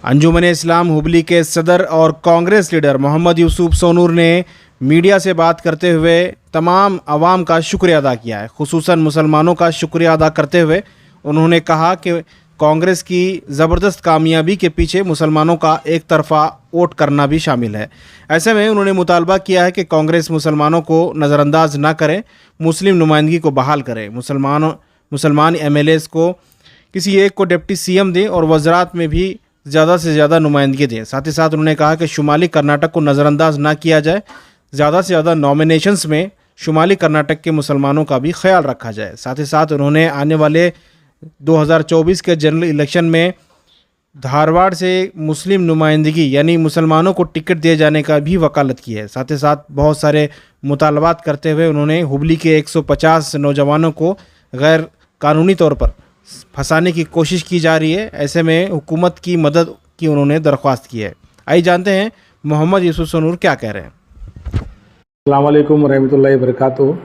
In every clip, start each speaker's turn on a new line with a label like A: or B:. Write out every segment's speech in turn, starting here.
A: अंजुमन इस्लाम हुबली के सदर और कांग्रेस लीडर मोहम्मद यूसुफ सोनूर ने मीडिया से बात करते हुए तमाम अवाम का शुक्रिया अदा किया है। खुसूसन मुसलमानों का शुक्रिया अदा करते हुए उन्होंने कहा कि कांग्रेस की ज़बरदस्त कामयाबी के पीछे मुसलमानों का एक तरफा वोट करना भी शामिल है। ऐसे में उन्होंने मुतालबा किया है कि कांग्रेस मुसलमानों को नज़रअंदाज न करे, मुस्लिम नुमाइंदगी को बहाल करे, मुसलमान एमएलएस को किसी एक को डिप्टी सीएम दें और वज़रात में भी ज़्यादा से ज़्यादा नुमाइंदगी दें। साथ ही साथ उन्होंने कहा कि शुमाली कर्नाटक को नज़रअंदाज ना किया जाए, ज़्यादा से ज़्यादा नॉमिनेशंस में शुमाली कर्नाटक के मुसलमानों का भी ख्याल रखा जाए। साथ ही साथ उन्होंने आने वाले 2024 के जनरल इलेक्शन में धारवाड़ से मुस्लिम नुमाइंदगी यानी मुसलमानों को टिकट दिए जाने का भी वकालत की है। साथ ही साथ बहुत सारे मुतालबात करते हुए उन्होंने हुबली के 150 नौजवानों को गैर कानूनी तौर पर फंसाने की कोशिश की जा रही है। ऐसे में हुकूमत की मदद की उन्होंने दरख्वास्त की है। आइए जानते हैं मोहम्मद यूसुफ सोनूर क्या कह रहे हैं।
B: अस्सलाम वालेकुम रहमतुल्लाहि वबरकातुहू।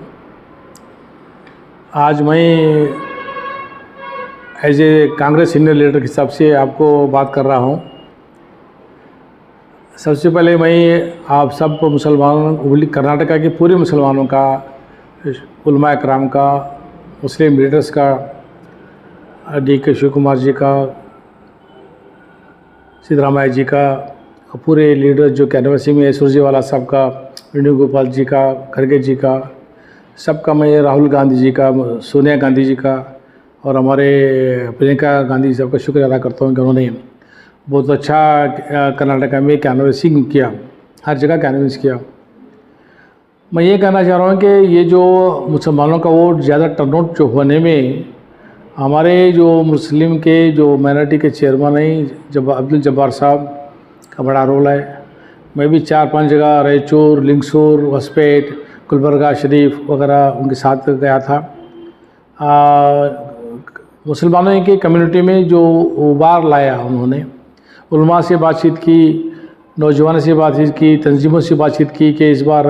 B: आज मैं as a Congress senior leader के हिसाब से आपको बात कर रहा हूँ। सबसे पहले मैं आप सब मुसलमानों कर्नाटका के पूरे मुसलमानों का, उलमा इकराम का, मुस्लिम लीडर्स का, DK शिव कुमार जी का, सिद्धरामैया जी का, पूरे लीडर जो कैनवसिंग में सुरजेवाला साहब का, वेणुगोपाल जी का, खड़गे जी का, सबका मैं, राहुल गांधी जी का, सोनिया गांधी जी का और हमारे प्रियंका गांधी साहब का शुक्रिया अदा करता हूँ कि उन्होंने बहुत अच्छा कर्नाटका में कैनवसिंग किया, हर जगह कैनवस किया। मैं ये कहना चाह रहा हूँ कि ये जो मुसलमानों का वोट ज़्यादा टर्नआउट जो होने में हमारे जो मुस्लिम के जो माइनॉरिटी के चेयरमैन हैं जब अब्दुल जब्बार साहब का बड़ा रोल है। मैं भी 4-5 जगह रायचूर, लिंगसूर, होसपेट, गुलबर्गा शरीफ वगैरह उनके साथ गया था। मुसलमानों की कम्युनिटी में जो उबार लाया उन्होंने, उलमा से बातचीत की, नौजवानों से बातचीत की, तंजीमों से बातचीत की कि इस बार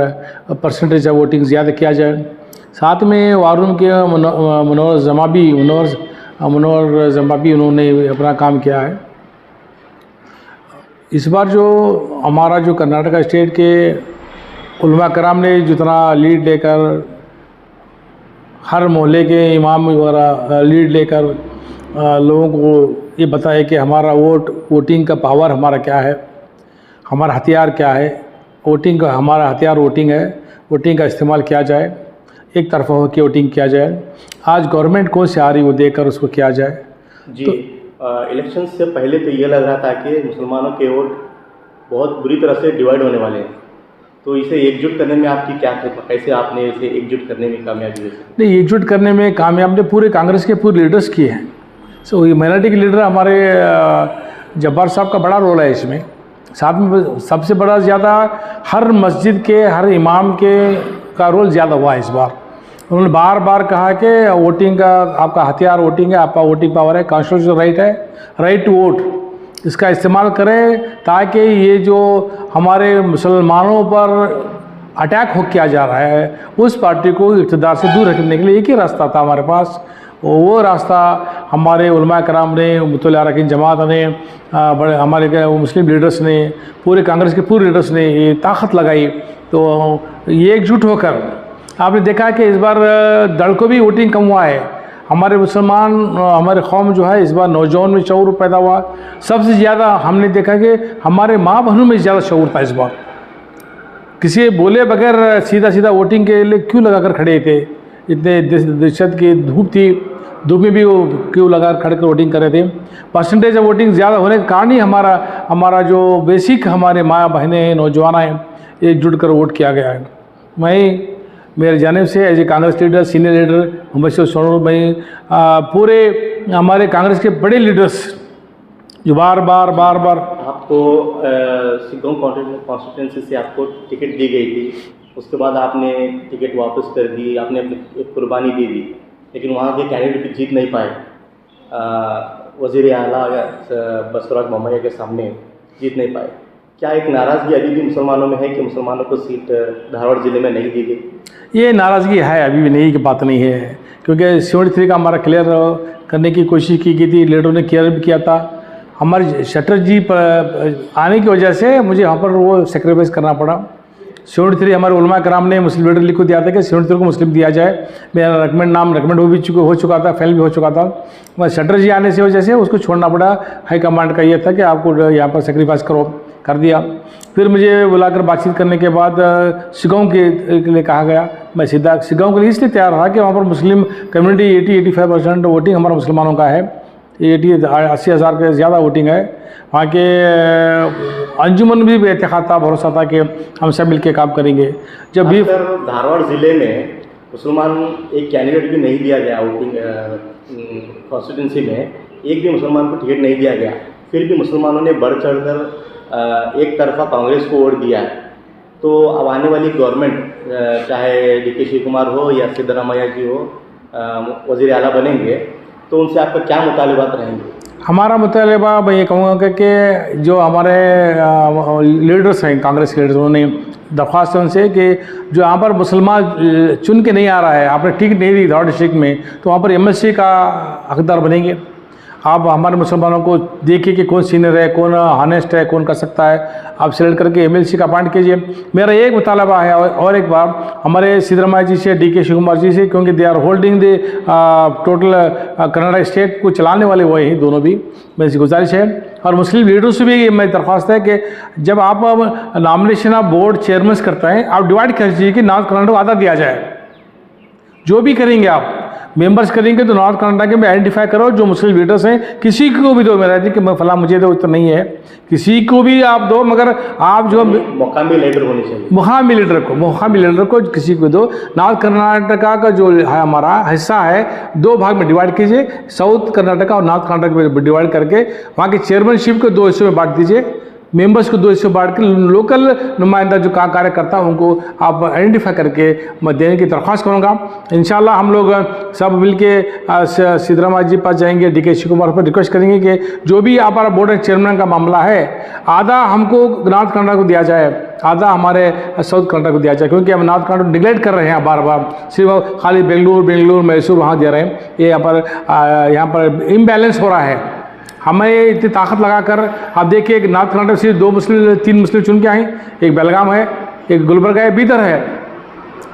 B: परसेंटेज ऑफ वोटिंग ज़्यादा किया जाए। साथ में वारूम के मनोहर जमाबी उन्होंने अपना काम किया है। इस बार जो हमारा जो कर्नाटका स्टेट के उलमा कराम ने जितना लीड लेकर, हर मोहल्ले के इमाम वगैरह लीड लेकर लोगों को ये बताया कि हमारा वोटिंग का पावर हमारा क्या है, हमारा हथियार क्या है, वोटिंग का हमारा हथियार वोटिंग है, वोटिंग का इस्तेमाल किया जाए, एक तरफा होकर वोटिंग किया जाए। आज गवर्नमेंट कौन से आ रही वो देखकर उसको किया जाए।
C: जी तो, इलेक्शन से पहले तो ये लग रहा था कि मुसलमानों के वोट बहुत बुरी तरह से डिवाइड होने वाले हैं, तो इसे एकजुट करने में आपकी क्या, कैसे आपने इसे एकजुट करने में कामयाबी हुई? नहीं,
B: एकजुट करने में कामयाब ने पूरे कांग्रेस के पूरे लीडर्स किए हैं। सो ये माइनॉरिटी के लीडर हमारे जब्बार साहब का बड़ा रोल है इसमें। साथ में सबसे बड़ा ज़्यादा हर मस्जिद के हर इमाम के का रोल ज़्यादा हुआ है इस बार। उन्होंने बार बार कहा कि वोटिंग का आपका हथियार वोटिंग है, आपका वोटिंग पावर है, कॉन्स्टिट्यूशनल राइट है, राइट टू वोट, इसका इस्तेमाल करें ताकि ये जो हमारे मुसलमानों पर अटैक हो किया जा रहा है उस पार्टी को इक़्तिदार से दूर रखने के लिए एक ही रास्ता था हमारे पास। वो रास्ता हमारे उलमा कराम ने, मुतल्ला अरकान जमात ने, बड़े हमारे मुस्लिम लीडर्स ने, पूरे कांग्रेस के पूरे लीडर्स ने ये ताकत लगाई। तो ये एकजुट होकर आपने देखा कि इस बार दल को भी वोटिंग कम हुआ है। हमारे मुसलमान, हमारे कौम जो है इस बार नौजवान में शऊर पैदा हुआ। सबसे ज़्यादा हमने देखा कि हमारे माँ बहनों में ज़्यादा शऊर था इस बार। किसी बोले बगैर सीधा सीधा वोटिंग के लिए क्यों लगा कर खड़े थे। इतने दहशत की धूप थी, धूप में भी वो क्यों लगा खड़े कर वोटिंग कर रहे थे। परसेंटेज ऑफ वोटिंग ज़्यादा होने के कारण ही हमारा जो बेसिक हमारे माँ बहनें हैं, नौजवान हैं, एकजुट कर वोट किया गया है। मैं मेरे जानिब से as a Congress leader, senior leader Mohammad Yusuf Sonur, मैं पूरे हमारे कांग्रेस के बड़े लीडर्स जो बार बार
C: आपको सिग्गोम कॉन्स्टिट्यूंसी से आपको टिकट दी गई थी, उसके बाद आपने टिकट वापस कर दी, आपने अपनी एक कुर्बानी दे दी, लेकिन वहाँ के कैंडिडेट जीत नहीं पाए। वज़ीर आला बसवराज बोम्मई के सामने जीत नहीं पाए। क्या एक नाराज़गी अभी भी मुसलमानों में है कि मुसलमानों को सीट धारवाड़ ज़िले में नहीं दी गई?
B: ये नाराज़गी है, अभी भी नहीं की बात नहीं है, क्योंकि 73 का हमारा क्लियर करने की कोशिश की गई थी, लीडरों ने क्लियर भी किया था। हमारे शटर जी आने की वजह से मुझे यहाँ पर वो सेक्रीफाइस करना पड़ा। 73 हमारे उलमा कराम ने मुस्लिम लीडर लिख को दिया था कि 73 को मुस्लिम दिया जाए। मेरा रिकमेंड हो चुका था, फेल भी हो चुका था। मैं शटर जी आने की वजह से उसको छोड़ना पड़ा। हाई कमांड का ये था कि आपको यहाँ पर सेक्रीफाइस कर दिया। फिर मुझे बुलाकर बातचीत करने के बाद शिगांव के लिए कहा गया। मैं सीधा शिगांव के लिए इसलिए तैयार रहा कि वहाँ पर मुस्लिम कम्युनिटी 80-85% वोटिंग हमारा मुसलमानों का है। 80,000 के ज़्यादा वोटिंग है। वहाँ के अंजुमन भी एतक़ाद था, भरोसा था कि हम सब मिलकर काम करेंगे। जब भी
C: धारवाड़ ज़िले में मुसलमान एक कैंडिडेट भी नहीं दिया गया वोटिंग कॉन्स्टिट्यूंसी में, एक भी मुसलमान को टिकट नहीं दिया गया, फिर भी मुसलमानों ने बढ़ चढ़ कर एक तरफा कांग्रेस को वोट दिया है। तो अब आने वाली गवर्नमेंट चाहे डी के शिव कुमार हो या सिद्धरामैया जी हो वज़ीर आला बनेंगे, तो उनसे आपका क्या मुतालिबात रहेंगे?
B: हमारा मुतालिबा मैं ये कहूँगा कि जो हमारे लीडर्स हैं, कांग्रेस के लीडर्स, उन्होंने दरख्वास्त है उनसे कि जो यहाँ पर मुसलमान चुन के नहीं आ रहा है, आपने टिकट नहीं दी धारवाड़ डिस्ट्रिक्ट में, तो वहाँ पर MLC का हकदार बनेंगे। आप हमारे मुसलमानों को देखिए कि कौन सीनियर है, कौन हानेस्ट है, कौन कर सकता है, आप सेलेक्ट करके MLC का अपॉइंट कीजिए। मेरा एक मुतालबा है और एक बार हमारे सिद्धरामैया जी से, डी के शिव कुमार जी से, क्योंकि they are holding the total Karnataka state को चलाने वाले वो ही दोनों भी, मेरी गुजारिश है। और मुस्लिम लीडरों से भी मेरी दरख्वास्त है कि जब आप नॉमिनेशन ऑफ बोर्ड चेयरमैन करते हैं, आप डिवाइड कर दीजिए कि नॉर्थ कर्नाटक को आधा दिया जाए। जो भी करेंगे आप मेंबर्स करेंगे तो नॉर्थ कर्नाटक में आइडेंटिफाई करो जो मुस्लिम लीडर्स हैं, किसी को भी दो। मेरा जी कि फला मुझे दो तो नहीं है, किसी को भी आप दो, मगर आप जो
C: मुकामी लीडर होने चाहिए,
B: मुकामी लीडर को किसी को दो। नॉर्थ कर्नाटका का जो है हमारा हिस्सा है, 2 भाग में डिवाइड कीजिए, साउथ कर्नाटका और नॉर्थ कर्नाटक में डिवाइड करके वहाँ की चेयरमैनशिप को 2 हिस्सों में बांट दीजिए, मेंबर्स को 2 हिस्सों बांट के लोकल नुमाइंदा जो कार्यकर्ता उनको आप आइडेंटिफाई करके मैं देने की दरख्वास्त करूँगा। इंशाल्लाह हम लोग सब मिल के सिद्धरामैया जी पास जाएंगे, डी के शिव कुमार पर रिक्वेस्ट करेंगे कि जो भी हमारा बोर्ड चेयरमैन का मामला है, आधा हमको नॉर्थ कर्नाटक को दिया जाए, आधा हमारे साउथ कर्नाटक को दिया जाए, क्योंकि हम नॉर्थ कर्नाटक निगलेक्ट कर रहे हैं बार बार, सिर्फ खाली बेंगलुरु मैसूर वहाँ दे रहे हैं। ये यहाँ पर इम्बैलेंस हो रहा है। हमें इतनी ताकत लगाकर आप देखिए कि नॉर्थ कर्नाटक से 3 मुस्लिम चुन के आए, एक बेलगाम है, एक गुलबर्गा है, बीदर है।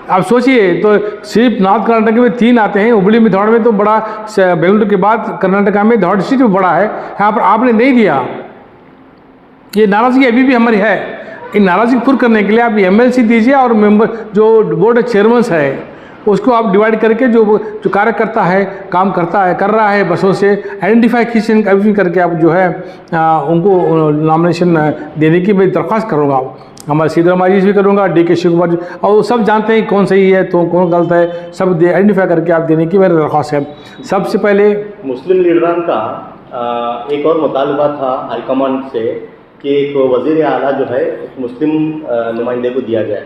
B: आप सोचिए, तो सिर्फ नॉर्थ कर्नाटक में 3 आते हैं, हुबली में धारवाड़ में तो बड़ा, बेंगलुरु के बाद कर्नाटका में धारवाड़ डिस्ट्रिक्ट भी बड़ा है, यहाँ पर आपने नहीं दिया। ये नाराज़गी अभी भी हमारी है। इन नाराज़गी पूरी करने के लिए आप MLC दीजिए और मेंबर जो बोर्ड चेयरमैन है उसको आप डिवाइड करके जो कार्यकर्ता है, काम कर रहा है, बसों से आइडेंटिफिकेशन करके आप जो है उनको नॉमिनेशन देने की मैं दरख्वास्त करूँगा। हमारे सिद्धरामैया जी भी करूँगा, डी के शिव कुमार जी, और सब जानते हैं कौन सही है तो कौन गलत है, सब आइडेंटिफाई करके आप देने की मेरी दरख्वास्त है। सबसे पहले
C: मुस्लिम लीडरान का एक और मुतालबा था हाईकमांड से कि एक वज़ीर आला जो है एक मुस्लिम नुमाइंदे को दिया जाए,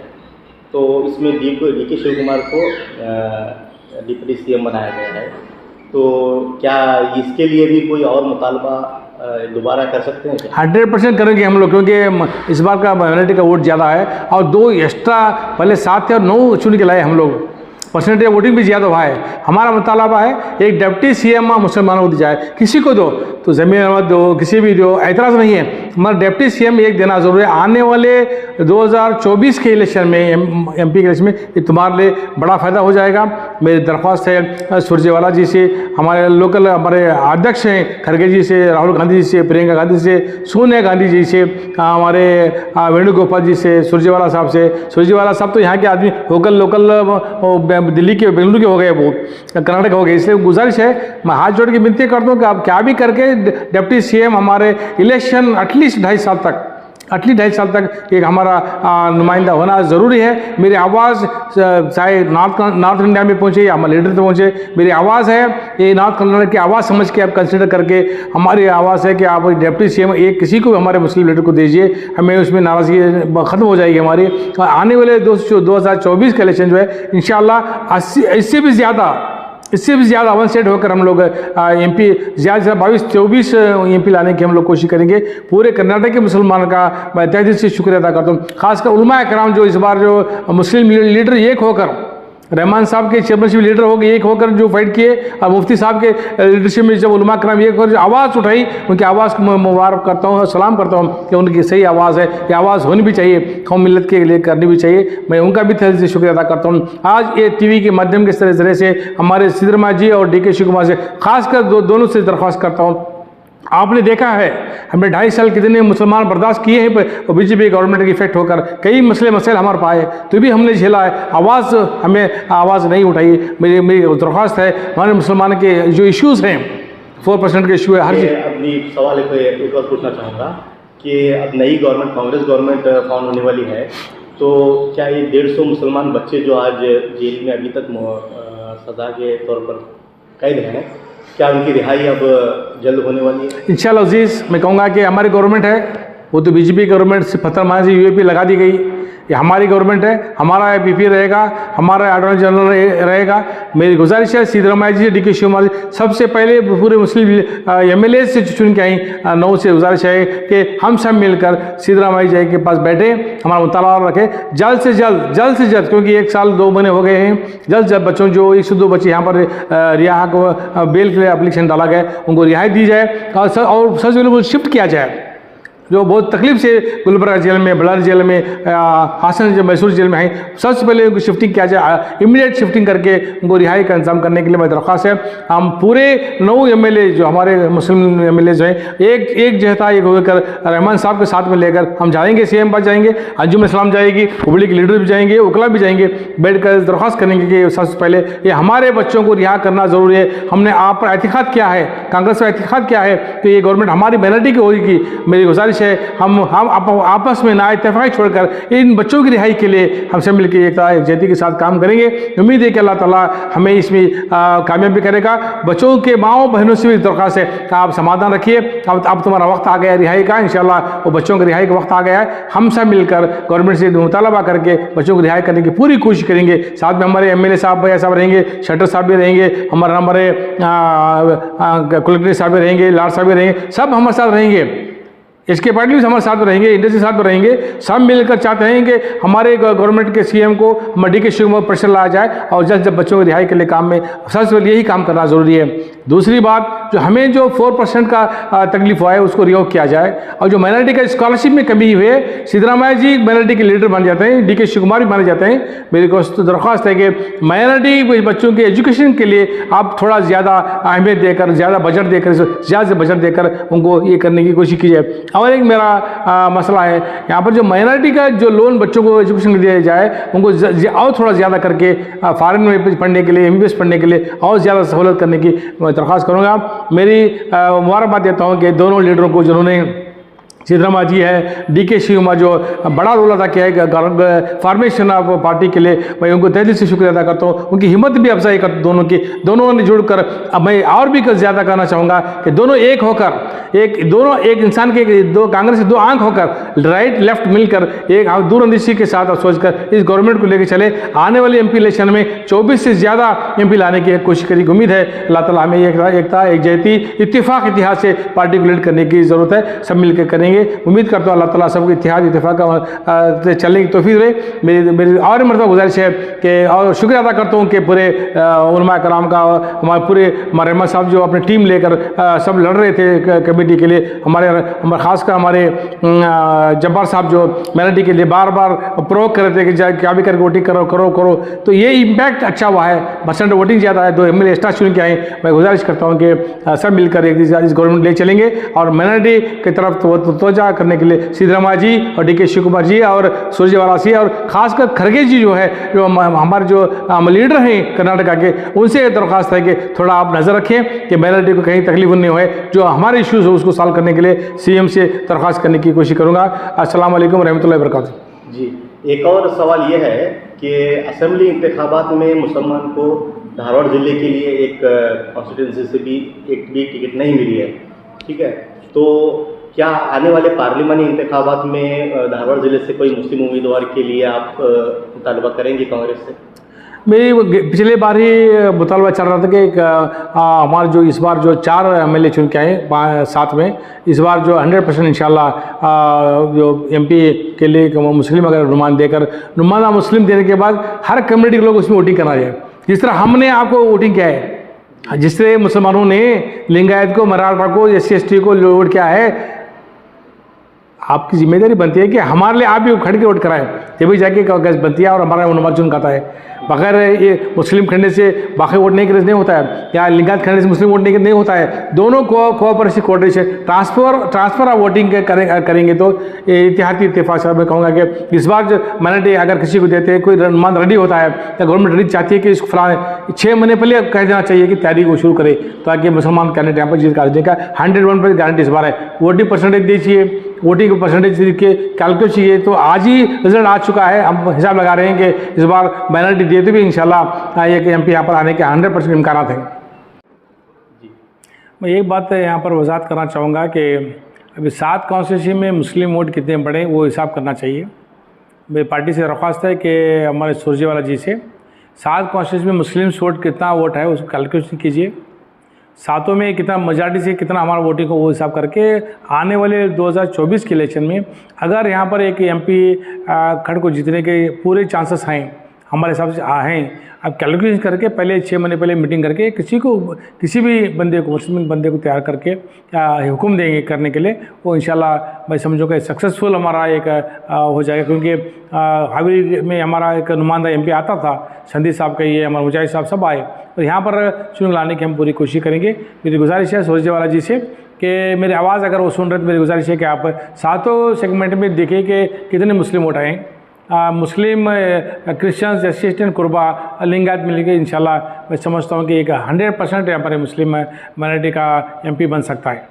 C: तो इसमें डी के शिव कुमार को डिप्टी CM बनाया गया है। तो क्या इसके लिए भी कोई और मुतालबा दोबारा कर सकते हैं क्या?
B: 100% करेंगे हम लोग, क्योंकि इस बार का माइनॉरिटी का वोट ज़्यादा है और 2 एक्स्ट्रा पहले 7 थे और 9 चुन के लाए हम लोग, परसेंटेज वोटिंग भी ज़्यादा हुआ है। हमारा मुतालबा है एक डिप्टी CM मुसलमानों को दी जाए, किसी को दो तो ज़मीन अहमद दो, किसी भी दो, ऐतराज़ नहीं है, मगर डिप्टी CM एक देना ज़रूरी है। आने वाले 2024 के इलेक्शन में, MP के इलेक्शन में, ये तुम्हारे लिए बड़ा फ़ायदा हो जाएगा। मेरी दरख्वास्त है सुरजेवाला जी से, हमारे लोकल हमारे अध्यक्ष हैं खड़गे जी से, राहुल गांधी जी से, प्रियंका गांधी से, सोनिया गांधी जी से, हमारे वेणुगोपाल जी से, सुरजेवाला साहब से। सुरजेवाला साहब तो यहाँ के आदमी लोकल दिल्ली के, बेंगलुरु के हो गए, वो कर्नाटक हो गए, इसलिए गुजारिश है, मैं हाथ जोड़ के विनती करता हूँ कि आप क्या भी करके डिप्टी CM हमारे इलेक्शन एटलीस्ट 2.5 साल तक एक हमारा नुमाइंदा होना ज़रूरी है। मेरी आवाज़ चाहे नॉर्थ इंडिया में पहुँचे या हमारे लीडर तक पहुँचे, मेरी आवाज़ है, ये नॉर्थ कर्नाटक की आवाज़ समझ के आप कंसिडर करके हमारी आवाज़ है कि आप डिप्टी CM एक किसी को भी हमारे मुस्लिम लीडर को दीजिए, हमें उसमें नाराज़गी ख़त्म हो जाएगी हमारी। आने वाले 2024 का इलेक्शन जो है इंशाअल्लाह इससे भी ज़्यादा वन सेट होकर हम लोग MP ज़्यादा से 22-24 MP लाने की हम लोग कोशिश करेंगे। पूरे कर्नाटक के मुसलमान का मैं तहे दिल से शुक्रिया अदा करता हूँ, खासकर उलमा कराम जो इस बार जो मुस्लिम लीडर एक होकर रहमान साहब के चेयरमैनशिप लीडर हो गए, एक होकर जो फाइट किए, और मुफ्ती साहब के लीडरशिप में जब उलमा कराम एक होकर जो आवाज़ उठाई, उनकी आवाज़ को मैं मुबारक करता हूँ और सलाम करता हूँ कि उनकी सही आवाज़ है, ये आवाज़ होनी भी चाहिए, कौम मिलत के लिए करनी भी चाहिए। मैं उनका भी तहे से शुक्रिया अदा करता हूँ। आज ये टीवी के माध्यम के ज़रिए से हमारे सिद्धरमा जी और DK शिव कुमार से खासकर दोनों से दरख्वास्त करता हूँ, आपने देखा है हमने 2.5 साल कितने मुसलमान बर्दाश्त किए हैं पर बीजेपी गवर्नमेंट के इफेक्ट होकर कई मसले हमारे पाए तो भी हमने झेला है, हमें आवाज़ नहीं उठाई। मेरी दरख्वास्त है हमारे मुसलमान के जो इश्यूज़ हैं 4% के इशू है हर चीज़।
C: अपनी सवाल एक और पूछना चाहूँगा कि अब नई गवर्नमेंट कांग्रेस गवर्नमेंट फॉर्म होने वाली है, तो क्या ये 150 मुसलमान बच्चे जो आज जेल में अभी तक सज़ा के तौर पर कैद हैं, क्या उनकी रिहाई अब जल्द होने वाली है?
B: इंशाअल्लाह अज़ीज़, मैं कहूँगा कि हमारी गवर्नमेंट है वो तो बीजेपी गवर्नमेंट से पत्थरमारे से UAP लगा दी गई, ये हमारी गवर्नमेंट है, हमारा PP रहेगा, हमारा अटॉर्नी जनरल रहेगा। मेरी गुजारिश है सिद्धरमैया जी, DK शिव कुमार जी सबसे पहले पूरे मुस्लिम MLA से चुन के आई 9 से गुजारिश है कि हम सब मिलकर सिद्धरमैया जी के पास बैठे, हमारा मुताला रखें जल्द से जल्द, क्योंकि 1 साल 2 महीने हो गए हैं, जल्द बच्चों जो 102 बच्चे यहाँ पर रिहा को बेल के लिए एप्लीकेशन डाला गया उनको रिहाई दी जाए और सच बिल्कुल शिफ्ट किया जाए। जो बहुत तकलीफ से गुलबर्गा जेल में, बल्लारी जेल में, हासन मैसूर जेल में हैं, सबसे पहले उनको शिफ्टिंग किया जाए, इमीडिएट शिफ्टिंग करके उनको रिहाई का इंतजाम करने के लिए मैं दरख्वास्त है। हम पूरे 9 MLA जो हमारे मुस्लिम MLA जो हैं एक जहता एक होकर रहमान साहब के साथ में लेकर हम जाएंगे, CM पास जाएंगे, अंजुम इस्लाम जाएगी, पब्लिक लीडर भी जाएंगे, उकला भी जाएंगे, बैठ कर दरख्वास्त करेंगे कि सबसे पहले ये हमारे बच्चों को रिहा करना ज़रूरी है। हमने आप पर एतखाद किया है, कांग्रेस पर एतखाद किया है कि ये गवर्नमेंट हमारी माइनॉरिटी की होगी। मेरी गुजारिश है हम आपस में ना इत्तेफाक छोड़कर इन बच्चों की रिहाई के लिए हम सब मिलकर एकजहती के साथ काम करेंगे। उम्मीद है कि अल्लाह ताला हमें इसमें कामयाबी करेगा। बच्चों के माओ बहनों से भी दरख्वास्त है कि आप समाधान रखिए, अब तुम्हारा वक्त आ गया है रिहाई का, इंशाल्लाह वो बच्चों की रिहाई का वक्त आ गया है। हम सब मिलकर गवर्नमेंट से मुतालबा करके बच्चों को रिहाई करने की पूरी कोशिश करेंगे। साथ में हमारे MLA साहब भैया साहब रहेंगे, शटर साहब भी रहेंगे, हमारे कलेक्टर साहब भी रहेंगे, लाड साहब भी रहेंगे, सब हमारे साथ रहेंगे। इसके पार्टी भी हमारे साथ रहेंगे, इंडस्ट्री साथ रहेंगे। सब मिलकर चाहते हैं कि हमारे गवर्नमेंट के CM को DK शिव कुमार प्रेशर लाया जाए और जल्द बच्चों की रिहाई के लिए काम में सबसे पहले यही काम करना ज़रूरी है। दूसरी बात, जो हमें जो 4% का तकलीफ हुआ है उसको रिवॉक किया जाए, और जो माइनॉरिटी का स्कॉलरशिप में कमी हुई है, सिद्धरमैया जी माइनॉरिटी के लीडर बन जाते हैं, DK शिव कुमार भी माने जाते हैं। मेरी दरख्वास्त है कि माइनॉरिटी बच्चों के एजुकेशन के लिए आप थोड़ा ज़्यादा अहमियत देकर, ज़्यादा बजट देकर, ज़्यादा से बजट देकर उनको ये करने की कोशिश की जाए। और एक मेरा मसला है यहाँ पर जो माइनॉरिटी का जो लोन बच्चों को एजुकेशन दिया जाए उनको और थोड़ा ज़्यादा करके फॉरेन में पढ़ने के लिए, MBBS पढ़ने के लिए और ज़्यादा सहूलत करने की मैं दरख्वास्त करूँगा। मेरी मुबारकबाद देता हूँ कि दोनों लीडरों को जिन्होंने, सिद्धरमैया जी है, DK शिव कुमार जो बड़ा रोल अदा किया है फॉर्मेशन ऑफ पार्टी के लिए, मैं उनको तहे दिल से शुक्रिया अदा करता हूँ। उनकी हिम्मत भी अफजाई कर दोनों की, दोनों ने जुड़कर। अब मैं और भी ज़्यादा कहना चाहूँगा कि दोनों एक होकर, एक इंसान के दो कांग्रेस के 2 आंख होकर, राइट लेफ्ट मिलकर एक दूरअंदेशी के साथ सोचकर इस गवर्नमेंट को लेकर चले। आने वाले MP इलेक्शन में 24 से ज़्यादा MP लाने की कोशिश करेगी। उम्मीद है अल्लाह ताला हमें एकता, एकजहती, इत्तेफाक इतिहास से पार्टी को लीड करने की ज़रूरत है। सब मिलकर करेंगे। उम्मीद करता हूँ अल्लाह ताला सबको इत्तेफाक चलने की तौफीक रहे। मेरी और मरतबा गुजारिश है कि, और शुक्रिया अदा करता हूँ कि पूरे उलमा कराम का, हमारे पूरे रहमान साहब जो अपनी टीम लेकर सब लड़ रहे थे कमेटी के लिए, हमारे खासकर हमारे जब्बार साहब जो माइनॉरिटी के लिए बार बार प्रोवोक कर रहे थे कि क्या भी करके वोटिंग करो, तो ये इम्पैक्ट अच्छा हुआ है। परसेंट वोटिंग ज़्यादा है, 2 MLA एक्स्ट्रा चुन के आए। मैं गुजारिश करता हूँ कि सब मिलकर एक इस गवर्नमेंट ले चलेंगे और माइनॉरिटी की तरफ तवज्जो करने के लिए सिद्धरमैया जी और DK शिव कुमार जी और सुरजेवाला जी और खासकर खड़गे जी जो है, जो हमारे जो लीडर हैं कर्नाटका के, उनसे दरख्वास्त है कि थोड़ा आप नज़र रखें कि माइनॉरिटी को कहीं तकलीफ नहीं होए। जो हमारे इश्यूज़ हो उसको सॉल्व करने के लिए CM से दरख्वास्त करने की कोशिश करूँगा। अस्सलाम वालेकुम रहमतुल्लाहि व बरकातहू।
C: जी, एक और सवाल ये है कि असेंबली इंतखाबात में मुसलमान को धारवाड़ ज़िले के लिए एक कॉन्स्टिट्यूंसी से भी एक भी टिकट नहीं मिली है, ठीक है? तो क्या आने वाले पार्लिमानी इंतखाबात में धारवाड़ ज़िले से कोई मुस्लिम उम्मीदवार के लिए आप मुतालबा करेंगे कांग्रेस से?
B: पिछले बार ही मुतालबा चल रहा था कि हमारे जो इस बार जो 4 MLA चुन के आए 7 में, इस बार जो 100% इंशाल्लाह जो MP के लिए एक मुस्लिम अगर नुमाइंदा मुस्लिम देने के बाद हर कम्युनिटी के लोग उसमें वोटिंग करना चाहिए। जिस तरह हमने आपको वोटिंग किया है, जिस तरह मुसलमानों ने लिंगायत को, मराठा को, SC/ST को वोट किया है, आपकी जिम्मेदारी बनती है कि हमारे लिए आप भी खड़ के वोट कराएं, तभी जाके गैस बनती है और हमारा नंबर चुन खाता है। बगैर ये मुस्लिम खंडे से बाकी वोट नहीं होता है, या लिंगायत खंडे से मुस्लिम वोट नहीं होता है। दोनों कोऑपरेशन ट्रांसफर ऑफ वोटिंग करेंगे तो इतिहादी इत्तेफाक से मैं कहूँगा कि इस बार जो माइनॉरिटी अगर किसी को देते हैं, कोई मान रेडी होता है या गवर्नमेंट रेडी चाहती है कि इसको फलाने 6 महीने पहले कह देना चाहिए कि तैयारी को शुरू करे, ताकि मुसलमान कैंडिडेट यहाँ पर जीत का 101% गारंटी इस बार है। वोटिंग परसेंटेज दीजिए, वोटिंग परसेंटेज के कैलकुलेट चाहिए, तो आज ही रिजल्ट आ चुका है। हम हिसाब लगा रहे हैं कि इस बार माइनॉरिटी देते भी इंशाल्लाह एक MP यहाँ पर आने के 100% इम्कानात हैं। मैं एक बात यहाँ पर वजाहत करना चाहूँगा कि अभी 7 कॉन्स्टिट्यूंसी में मुस्लिम वोट कितने बढ़े वो हिसाब करना चाहिए। मेरी पार्टी से दरख्वास्त है कि हमारे सुरजेवाला जी से 7 कॉन्स्टिट्यूंसी में मुस्लिम वोट कितना वोट है उसको कैलकुलेशन कीजिए, 7 में कितना मेजॉरिटी से कितना हमारा वोटिंग को वो हिसाब करके आने वाले 2024 के इलेक्शन में अगर यहाँ पर एक MP खड़ को जीतने के पूरे चांसेस हैं हमारे हिसाब से हैं। अब कैलकुलेशन करके पहले 6 महीने पहले मीटिंग करके किसी भी बंदे को, मुस्लिम बंदे को तैयार करके हुक्म देंगे करने के लिए, वो इंशाल्लाह मैं समझो कि सक्सेसफुल हमारा एक हो जाएगा। क्योंकि हावी में हमारा एक नुमाइंदा MP आता था, संदीप साहब का, ये हमारे मुजाहिद साहब सब आए, और यहाँ पर चुन लाने की हम पूरी कोशिश करेंगे। मेरी गुजारिश है सुरजेवाला जी से कि मेरी आवाज़ अगर वो सुन रहे तो मेरी गुजारिश है कि आप 7 सेगमेंट में देखिए कि कितने मुस्लिम वोट आए, मुस्लिम, क्रिश्चियंस, SC/ST, कुर्बा, लिंगायत मिलेंगे। इंशाल्लाह मैं समझता हूँ कि एक 100% यहाँ पर मुस्लिम माइनॉरिटी का MP बन सकता है।